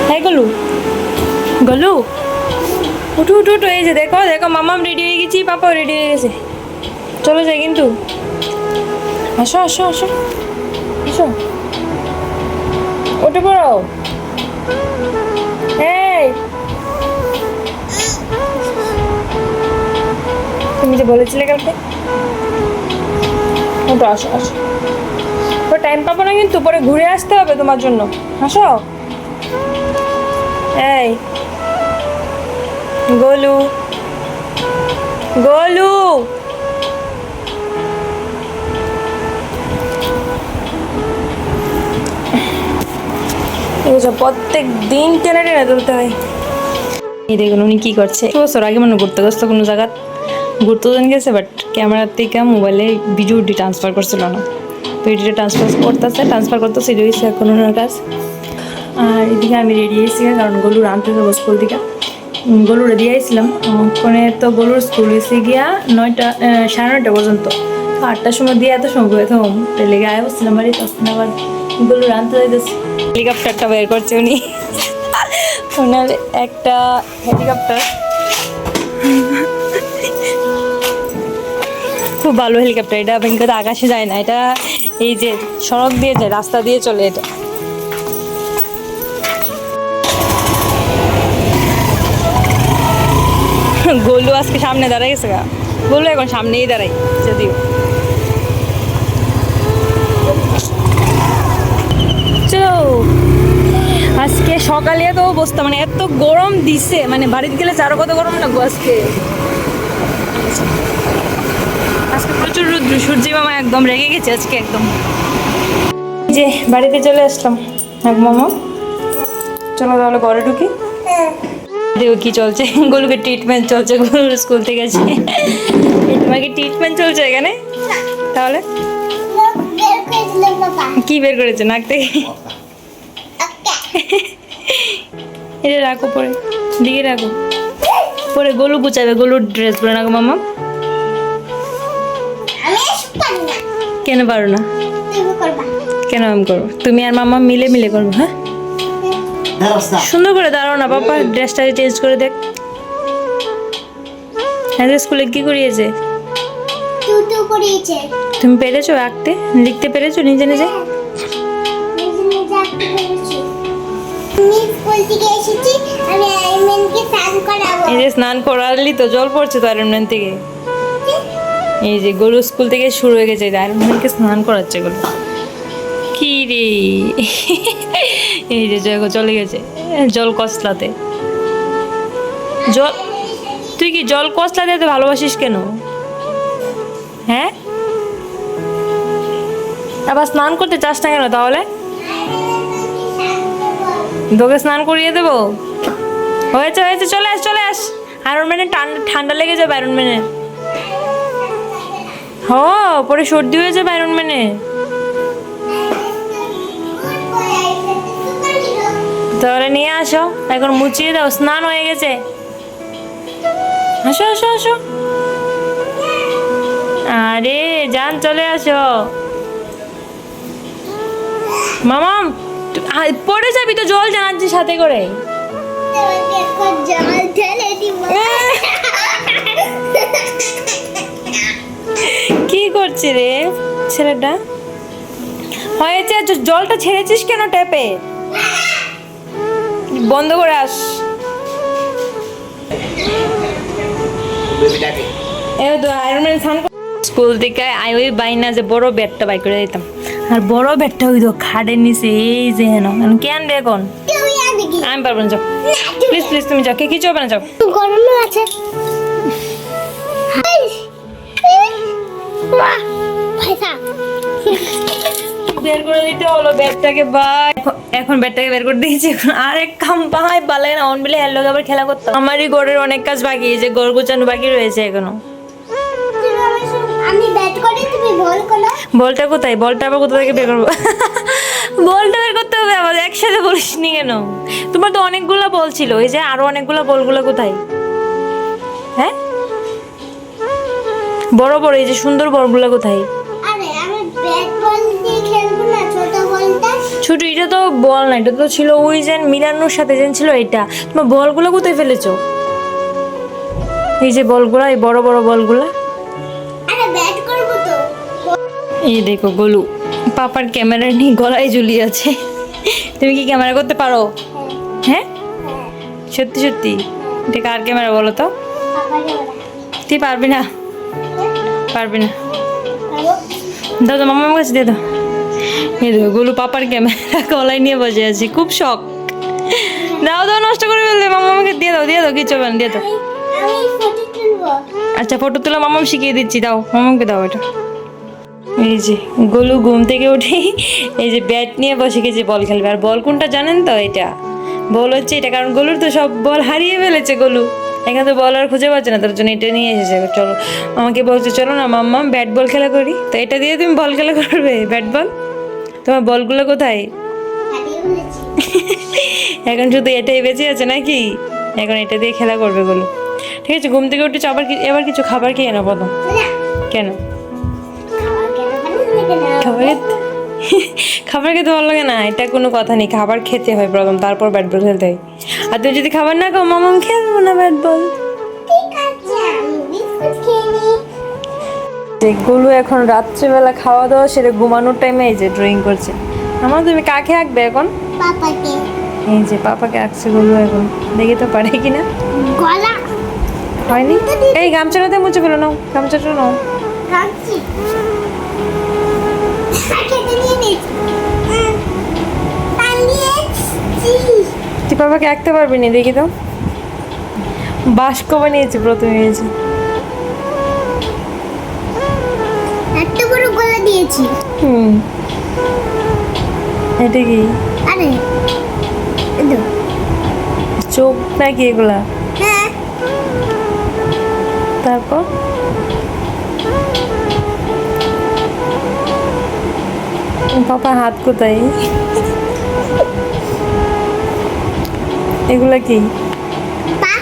হ্যাঁ গলু, গলু উঠু উঠু উঠু, এই যে দেখো দেখো মামাম রেডি হয়ে গেছি, পাপাও রেডি হয়ে গেছে, চলে যায় কিন্তু। আসো আসো আসো আসো, উঠে পড়ো। এই তুমি যে বলেছিলে কালকে, ওটো আসো আসো, পরে টাইম পাবো না কিন্তু, পরে ঘুরে আসতে হবে তোমার জন্য। আসো। এই গোলু, গোলু এসব প্রত্যেক দিন টেনে টেনে তুলতে হয়। এই দেখুন উনি কি করছে, বছর আগে মনে ঘুরতে গেছে কোনো জায়গা, ঘুরতে দিন গেছে, বাট ক্যামেরার থেকে মোবাইলে ভিডিওটি ট্রান্সফার করছিল না, তো এডিটে ট্রান্সফার করতেছে, এটা হয়েছে এখন ওনার কাজ। আর এদিকে আমি রেডি হয়েছি, কারণ গলুর আনতে যাবো স্কুল থেকে, গলুরে দিয়ে আসছিলাম ওখানে, তো গলুর স্কুল এসে গিয়া 9টা 9:30 পর্যন্ত, তো 8টার সময় দিয়ে এত সময় প্রথম লেগে আয় বসছিলাম বাড়ি, তখন আবার গলুর আনতে যাইতেছি। হেলিকপ্টারটা বের করছে উনি, ওনার একটা হেলিকপ্টার, খুব ভালো হেলিকপ্টার এটা, কিন্তু আকাশে যায় না, এটা এই যে সড়ক দিয়ে যায়, রাস্তা দিয়ে চলে এটা। গোলু আজকে সামনে দাঁড়াই গেছে গা, গোলু এখন সামনেই দাঁড়াই যদিও। চলো আজকে সকালে তো অবস্থা, মানে এত গরম দিছে, মানে বাড়িতে গেলে আরো কত গরম লাগবো আজকে। আজকে প্রচুর রুদ্র, সূর্যি মামা একদম রেগে গেছে আজকে একদম। যে বাড়িতে চলে আসলাম, হ্যাঁ মামা চলো তাহলে ঘরে ঢুকি। দেখো কি চলছে, গোলুকে ট্রিটমেন্ট চলছে, গোলুর স্কুল থেকে আছে, তোমাকে ট্রিটমেন্ট চলছে এখানে। তাহলে কি বের করেছে নাক থেকে? এটা রাখো, পরে দিকে রাখো, পরে গোলু গুছাবে, গোলুর ড্রেস পরে রাখো মামা। কেন পারো না? কেন আমি করবো? তুমি আর মামা মিলে মিলে করবো। হ্যাঁ সুন্দর করে দাঁড়াও না বাবা, ড্রেসটা চেঞ্জ করে দেখ। হ্যাঁ স্কুলে কি করিয়েছে? তুমি পেরেছো আঁকতে, লিখতে পেরেছো নিজে নিজে? এই যে স্নান করালি তো, জল পড়ছে তো আয়রন ম্যান থেকে। এই যে গরু স্কুল থেকে শুরু হয়ে গেছে, আয়রন ম্যানকে স্নান করাচ্ছে গরু। কি রে, এই যে জয় চলে গেছে জল কসলাতে। জল, তুই কি জল কসলাতে এত ভালোবাসিস কেন? হ্যাঁ আবার স্নান করতে চাস না কেন তাহলে? তোকে স্নান করিয়ে দেবো। হয়েছে হয়েছে, চলে আস চলে আস। আয়রন ম্যানের ঠান্ডা লেগে যাবে আয়রন ম্যানের, হ পরে সর্দি হয়ে যাবে আয়রন ম্যানে। তাহলে নিয়ে আসো, এখন মুছিয়ে দাও, স্নান হয়ে গেছে। আসো আসো আসো, আরে জান চলে আসো। মামাম পড়ে যাবি তো, জল জানাচ্ছি সাথে করে। কি করছে রে ছেলেটা? হয়েছে, জলটা ছেড়েছিস কেন ট্যাপে? বন্ধ করে আস। স্কুল থেকে আই ওই বাইনা যে বড় ব্যাটটা বাই করে দিতাম, আর বড় ব্যাটটা ওই তো খাটের নিচে, এই যে হেন কেন রে এখন? আমি পারবো না, যাও প্লিজ প্লিজ, তুমি যাও, কে কিছু হবে না, যাও। গরম আছে বের করে দিতে হলো ব্যাটটাকে, বা এখন ব্যাটটাকে বের করে দিয়েছি, এখন আরেক কাম পাহাই পালে না, অন বলে হ্যালো আবার খেলা করতাম। আমারই ঘরের অনেক কাজ বাকি, যে ঘর গোছানো বাকি রয়েছে এখনো। আমি ব্যাট করি, তুমি বল করো। বলটা কোথায়? বলটা আবার কোথা থেকে বের করবো? বলটা বের করতে হবে আবার, একসাথে বলিসনি কেন? তোমার তো অনেকগুলা বল ছিল, এই যে আরো অনেকগুলা বলগুলো কোথায়? হ্যাঁ বড় বড় এই যে সুন্দর বলগুলো কোথায়? আরে আমি ব্যাট বল দিয়ে খেলবো না, ছোট বলটা। ছোট, এটা তো বল না, এটা তো ছিল ওই যে মিলানোর সাথে যেন ছিল এটা। তোমার বলগুলো কোথায় ফেলেছো? এই যে বলগুলা, এই বড় বড় বলগুলা। আরে ব্যাট করব তো। এই দেখো গোলু পাপার ক্যামেরা নিয়ে গলায় ঝুলিয়ে আছে। তুমি কি ক্যামেরা করতে পারো? হ্যাঁ, সত্যি সত্যি? এটা কার ক্যামেরা বলো তো? পাপাকে বলা। তুই পারবি না, পারবি না। পারবো? দাদা মামার কাছে দিয়ে দাও। এই দেখো গোলু পাপার ক্যামেরা গলায় নিয়ে বসে আছি, খুব শখ। দাও দাও, নষ্ট করে ফেলবে। মামাকে দিয়ে দাও, দিয়ে দাও, কিছু হবে না, দিয়ে দাও। আমি ফটো তুলবো। আচ্ছা ফটো তোলা মামাম শিখিয়ে দিচ্ছি, দাও মামাকে দাও এটা। এই যে গোলু ঘুম থেকে উঠে এই যে ব্যাট নিয়ে বসে গেছে বল খেলবে। আর বল কোনটা জানেন তো? এটা বল হচ্ছে এটা, কারণ গোলুর তো সব বল হারিয়ে ফেলেছে গোলু। এখানে তো বল আর খুঁজে পাচ্ছে না, তার জন্য এটা নিয়ে এসেছে। চলো আমাকে বলছে চলো না মাম্মা ব্যাট বল খেলা করি, তো এটা দিয়ে তুমি বল খেলা করবে, ব্যাট বল। তোমার বলগুলো কোথায়? হারিয়ে ফেলেছি। এখন শুধু এটাই বেঁচে আছে নাকি? এখন এটা দিয়ে খেলা করবে গোলু। ঠিক আছে, ঘুম থেকে উঠেছো, আবার এবার কিছু খাবার খেয়ে নাও প্রথম। না, কেন? খাওয়া কেন ভালো লাগে না? খাবার খাবার খেতে ভালো লাগে না? এটা কোনো কথা নেই, খাবার খেতে হয় প্রথম, তারপর ব্যাট বল খেলতে হয়। আর তুমি যদি খাবার না খাও মামাম খেলবো না ব্যাট বল। ঠিক আছে, আমি বিস্কুট খেয়ে নিই। গোলু এখন রাত্রেবেলা খাওয়া দাওয়া সেরে ঘুমানোর টাইমে এই যে ড্রয়িং করছে। আমার তুমি কাকে আঁকবে এখন? পাপাকে। এই যে পাপাকে আঁকছে গোলু এখন, দেখি তো পারে কিনা। গলা হয়নি? এই গামছাটাতে মুছে ফেলো, নাও গামছাটা নাও। রাখছি। খেতে নিয়ে নিচ্ছি। টানিয়েছি। তুই পাপাকে আঁকতে পারবি না, দেখি তো। বাস্ক বানিয়েছে প্রথমে, এই যে একটা বড় গলা দিয়েছি। হুম, এটা কি? আরে এদো। চোখ নাকি এগুলা? হ্যাঁ, তারপর পাপা হাত কোথায়? এগুলা কি? পা।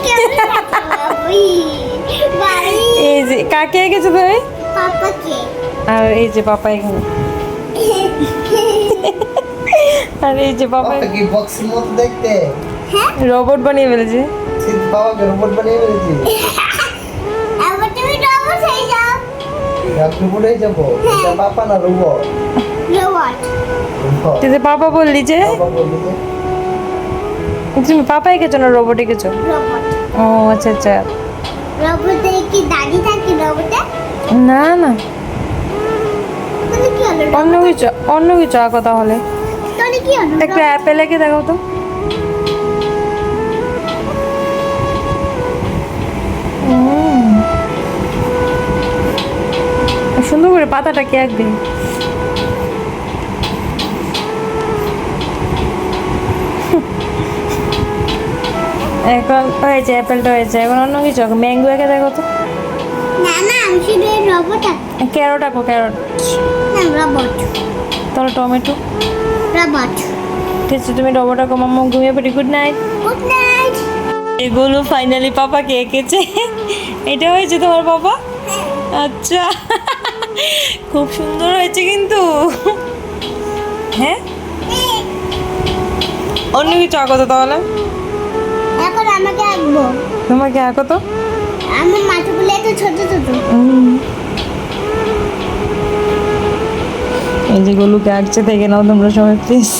কেমন লাগছে বাবুই? বাড়ি। এই যে কাকে এঁকেছো তুমি? পাপাকে। আর এই যে পাপা এখানে, আর এই যে পাপা বাবা কি বক্সের মতো দেখতে? রোবট বানিয়ে ফেলেছে। সিদ্ধ বাবাকে রোবট বানিয়ে ফেলেছি। এবার তুমি রোবট হয়ে যাও। আপনি বলে যাবো এটা বাবা না রোবট? রোবট। তুই যে পাপা বললি যে, বাবা বললি যে তুমি পাপা এঁকেছো না রোবট এঁকেছো? রোবট। ও আচ্ছা আচ্ছা। রোবটে কি দাড়ি থাকে রোবটে? না না, তাহলে কি হলো? অন্য কিছু, অন্য কিছু আঁকো তাহলে। তাহলে কি হলো? একটা অ্যাপেল এঁকে দেখো তো। সুন্দর করে পাতাটা কে আঁকবে? এখন হয়েছে, অ্যাপেলটা হয়েছে, এখন অন্য কিছু আঁকো। ম্যাঙ্গো এঁকে দেখো তো। না না, আমি শুধু রোবট আঁকবো। ক্যারট আঁকো, ক্যারট। না, রোবট। তাহলে টমেটো। রোবট। ঠিক আছে, তুমি রোবট আঁকো, মাম্মা ঘুমিয়ে পড়ি, গুড নাইট। Good night. এগুলো ফাইনালি পাপাকে এঁকেছে। এটা হয়েছে তোমার পাপা? আচ্ছা, খুব সুন্দর হয়েছে কিন্তু। হ্যাঁ, অন্য কিছু আঁকো তো তাহলে। এখন আমাকে আঁকবো। তোমাকে আঁকো তো। আমার মাথাগুলো একটু ছোট ছোট। এই যে গোলুকে আঁকছে, দেখে নাও তোমরা সবাই প্লিজ।